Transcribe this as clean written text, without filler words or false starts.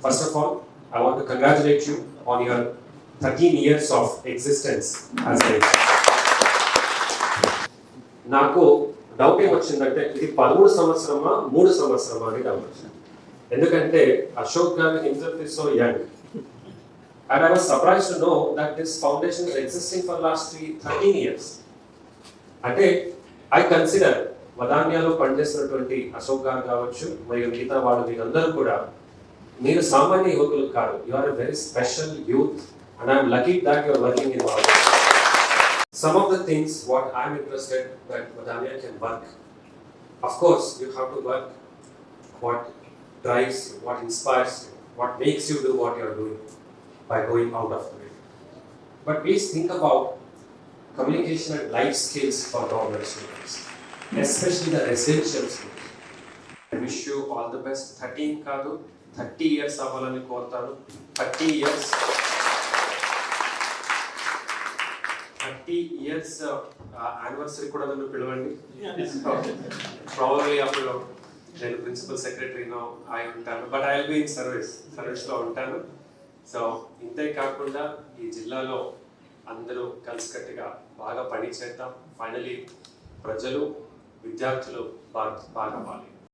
First of all, I want to congratulate you on your 13 years of existence as a నాకు doubt ఏమొచ్చిందంటే ఇది 13 సంవత్సరమా 3 సంవత్సరమా అని doubt వచ్చింది. ఎందుకంటే Ashok garu himself is so young. And I was surprised to know that this foundation is existing for last 13 years. అంటే I consider వదాన్యాలో పనిచేస్తున్నటువంటి అశోక్ గారు కావచ్చు మరియు మిగతా వాళ్ళు మీరందరూ కూడా మీరు సామాన్య యువకులు కాదు. You are a very special youth and I am lucky that you are working in our. Some of the things what I am interested that Vadanya can work. Of course, you have to work what drives you, what inspires you, what makes you do what you are doing by going out of the way. But please think about communication and life skills for government students, especially the residential students. I wish you all the best. 13 కాదు 30 years అవ్వాలని కోరుతాను. 30 years anniversary కూడా నన్ను పిలవండి. Probably అప్పుడు నేను principal సెక్రటరీనో అయి ఉంటాను, but I will be in సర్వీస్లో ఉంటాను. సో ఇంతే కాకుండా ఈ జిల్లాలో అందరూ కలిసికట్టుగా బాగా పని చేద్దాం. ఫైనలీ ప్రజలు విద్యార్థులు బాగా అవ్వాలి.